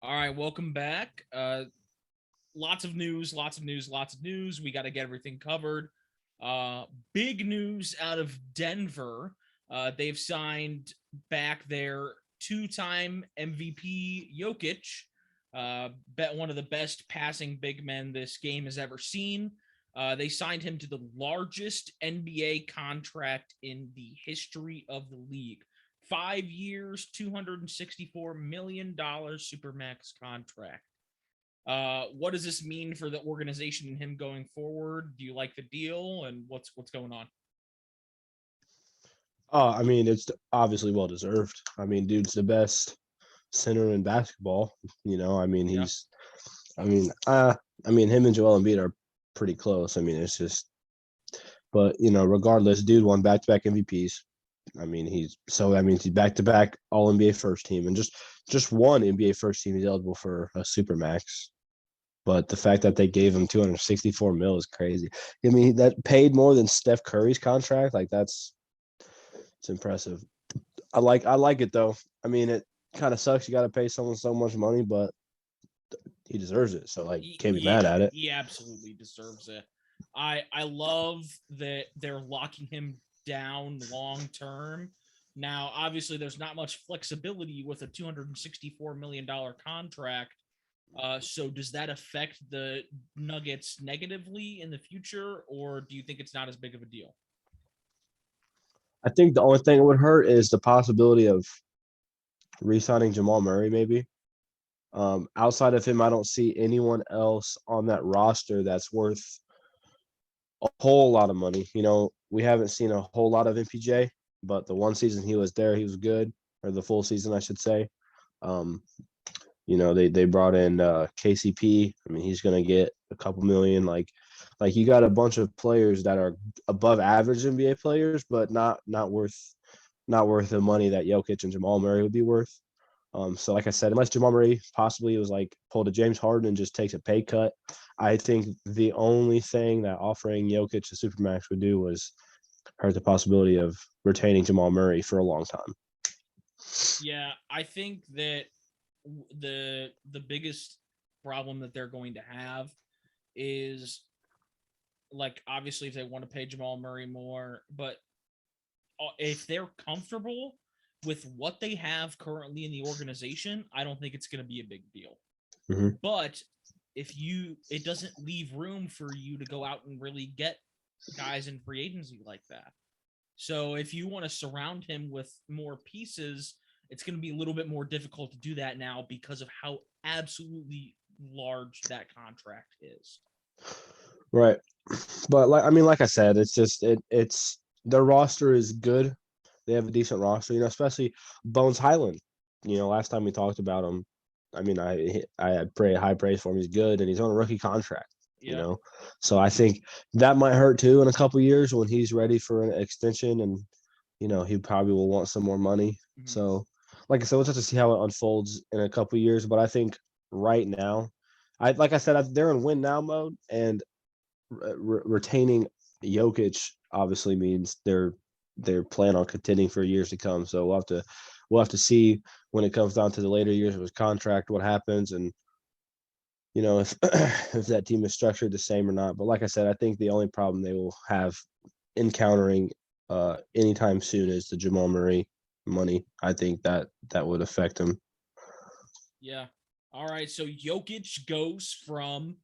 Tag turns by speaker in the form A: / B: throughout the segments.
A: All right, welcome back. Lots of news, lots of news, lots of news. We got to get everything covered. Big news out of Denver. They've signed back their two-time MVP Jokic, bet one of the best passing big men this game has ever seen. They signed him to the largest NBA contract in the history of the league. 5 years, $264 million Supermax contract. What does this mean for the organization and him going forward? Do you like the deal, and what's going on?
B: I mean, it's obviously well deserved. I mean, dude's the best center in basketball. I mean,
A: Yeah.
B: him and Joel Embiid are pretty close. I mean, it's just, but regardless, dude won back-to-back MVPs. He's back-to-back All NBA first team, and just one NBA first team. He's eligible for a Supermax. But the fact that they gave him 264 mil is crazy. I mean, that paid more than Steph Curry's contract. Like it's impressive. I like it though. I mean, it kind of sucks. You got to pay someone so much money, but he deserves it. So can't be mad
A: Yeah,
B: at it.
A: he absolutely deserves it. I love that they're locking him down long term. Now, obviously, there's not much flexibility with a $264 million contract. So does that affect the Nuggets negatively in the future, or do you think it's not as big of a deal?
B: I think the only thing it would hurt is the possibility of re-signing Jamal Murray, maybe. Outside of him, I don't see anyone else on that roster that's worth a whole lot of money. We haven't seen a whole lot of MPJ, but the one season he was there, he was good, or the full season, I should say. Um, they brought in KCP. I mean, he's gonna get a couple million. Like you got a bunch of players that are above average NBA players, but not worth the money that Jokic and Jamal Murray would be worth. So like I said, unless Jamal Murray possibly was like pulled a James Harden and just takes a pay cut, I think the only thing that offering Jokic a Supermax would do was hurt the possibility of retaining Jamal Murray for a long time.
A: Yeah, I think that the biggest problem that they're going to have is, like, obviously if they want to pay Jamal Murray more, but if they're comfortable with what they have currently in the organization, I don't think it's going to be a big deal.
B: Mm-hmm.
A: But it doesn't leave room for you to go out and really get guys in free agency like that. So if you want to surround him with more pieces, it's going to be a little bit more difficult to do that now because of how absolutely large that contract is.
B: Right. But like I said, it's just it's their roster is good. They have a decent roster, especially Bones Highland. Last time we talked about him, I mean, I had high praise for him. He's good, and he's on a rookie contract.
A: Yeah.
B: So I think that might hurt too in a couple years when he's ready for an extension, and he probably will want some more money.
A: Mm-hmm.
B: So, like I said, we'll have to see how it unfolds in a couple years. But I think right now, like I said, they're in win now mode, and retaining Jokic obviously means they're planning on contending for years to come. So we'll have to see when it comes down to the later years of his contract what happens, and if if that team is structured the same or not. But like I said, I think the only problem they will have encountering anytime soon is the Jamal Murray money. I think that would affect him.
A: Yeah. All right. So Jokic goes from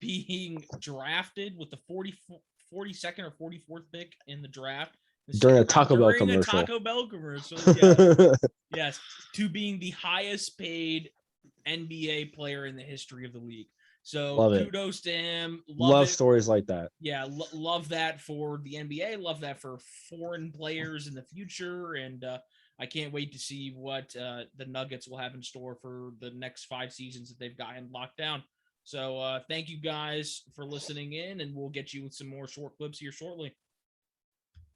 A: being drafted with the 42nd or 44th pick in the draft
B: During a Taco Bell
A: during a
B: commercial.
A: Taco Bell commercial. Yes. Yes. To being the highest paid NBA player in the history of the league. So
B: Love it.
A: kudos to him.
B: Love
A: it.
B: stories like that.
A: Yeah, love that for the NBA. Love that for foreign players in the future. And I can't wait to see what the Nuggets will have in store for the next 5 seasons that they've got him locked down. So thank you guys for listening in, and we'll get you with some more short clips here shortly.